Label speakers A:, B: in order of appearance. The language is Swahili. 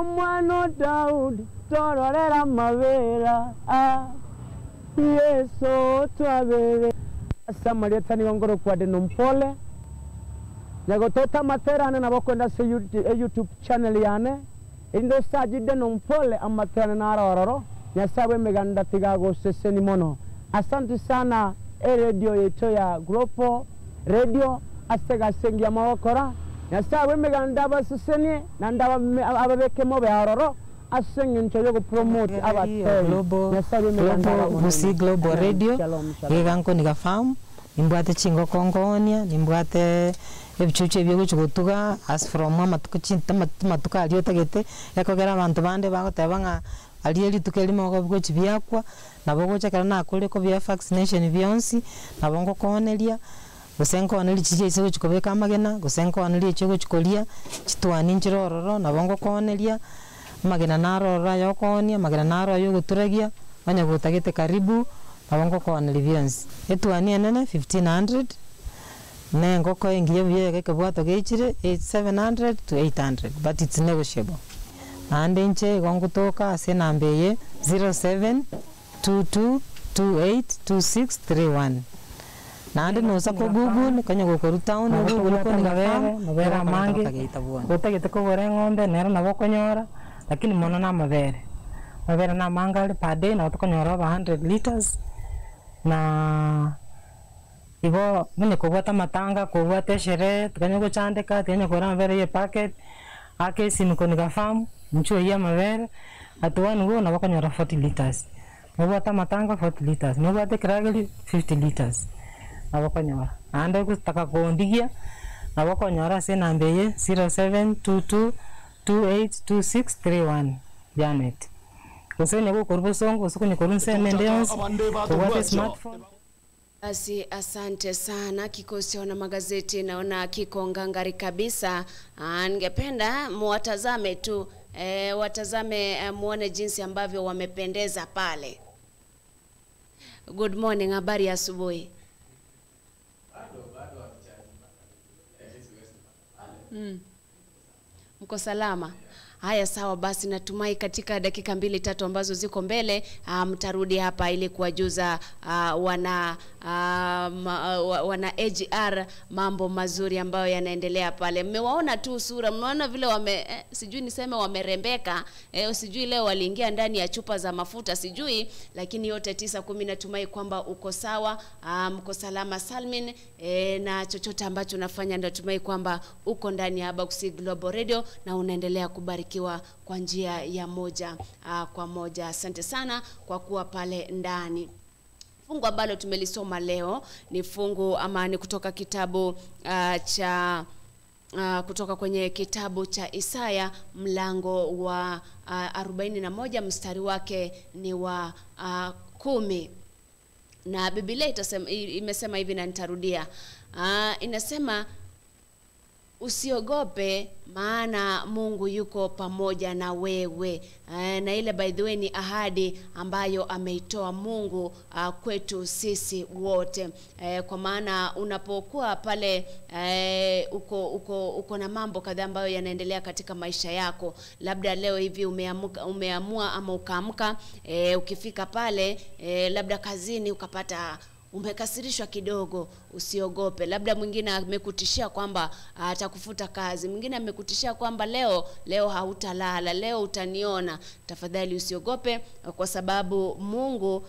A: omwana Daudi tororera mabera Yesu twabere Samaria tani ngoro kwa de nompole Nyagotota materana na bokwenda se YouTube channel yane indo sajide nompole amaterana na arororo nyasawe meganda tigago seseni mono asante sana radio yeto ya grupo radio asega sengia mawokora nyasawe meganda baseseni nanda ababeke mobe aroro asengi ntoyo promote abate
B: nyasawe meganda musi global radio yeganko nigafamu nimbwate chingo kongonia nimbwate ebichuche byo guchugutuga as from matukuchinta matuka aliyo tagete yakogera abantu bande bagotebanga aliye tukeli mogo bwochi byakwa nabo gochakara na kule ko bya vaccination byonsi nabo ngo konelia gusenko aneli chije ise guchikobeka amagena gusenko aneli cyo guchikolia chitwani njirororo nabo ngo konelia magena narora yo konia magena naro yo guturagia banya gutagete karibu nabo ngo koneli byonsi etwani enene 1500 nengo ko ingiye byeke kabwato gechire 700 to 800 but it's negotiable and inche gongutoka ase nambeye 0722282631 nande nosa ko Google kanya go town Google ko ngabera mange utagete ko gore ngombe nero nabo konyora lakini mono na mabere na manga per day na utokonyora 100 liters na ibo mune kubata matanga kubata shere tukanya go chandeka tenya kora mbere ye packet ake sinuko nigafamu mchuo ya mabere atuwanu go na bakanyora 40 liters mubata matanga 40 liters mubata krageli 50 liters na bakanyora ande kutaka kuondigia na bakanyora se nambeye 0722282631 Janet kusene go korbosongo usukunye korunse mendeons kubata smartphone.
C: Basi asante sana kikosi wana magazeti naona kiko ngangari kabisa. Ningependa muwatazame tu watazame muone jinsi ambavyo wamependeza pale. Good morning, habari ya asubuhi. Mko salama? Haya sawa basi natumai katika dakika 2-3 ambazo ziko mbele mtarudi hapa ili kuwajuza wana AGR mambo mazuri ambayo yanaendelea pale. Mmewaona tu sura, mmeona vile sijui niseme wamerembeka, sijui leo waliingia ndani ya chupa za mafuta sijui, lakini yote 9-10 natumai kwamba uko sawa, mko salama salmin, na chochote ambacho unafanya natumai kwamba uko ndani ya Boxi Global Radio na unaendelea kubariki kwa njia ya moja kwa moja. Asante sana kwa kuwa pale ndani. Fungu ambalo tumelisoma leo ni fungu ama ni kutoka kitabu kutoka kwenye kitabu cha Isaya mlango wa 41 mstari wake ni wa 10. Na Biblia imesema hivi na nitarudia. Inasema usiogope maana Mungu yuko pamoja na wewe. Na ile by the way ni ahadi ambayo ameitoa Mungu kwetu wote. Kwa maana unapokuwa pale uko na mambo kadhaa ambayo yanaendelea katika maisha yako. Labda leo hivi umeamua ama ukaamka ukifika pale labda kazini ukapata umekasirishwa kidogo, usiogope. Labda mwingine amekutishia kwamba atakufuta kazi, mwingine amekutishia kwamba leo hautalala, leo utaniona. Tafadhali usiogope kwa sababu Mungu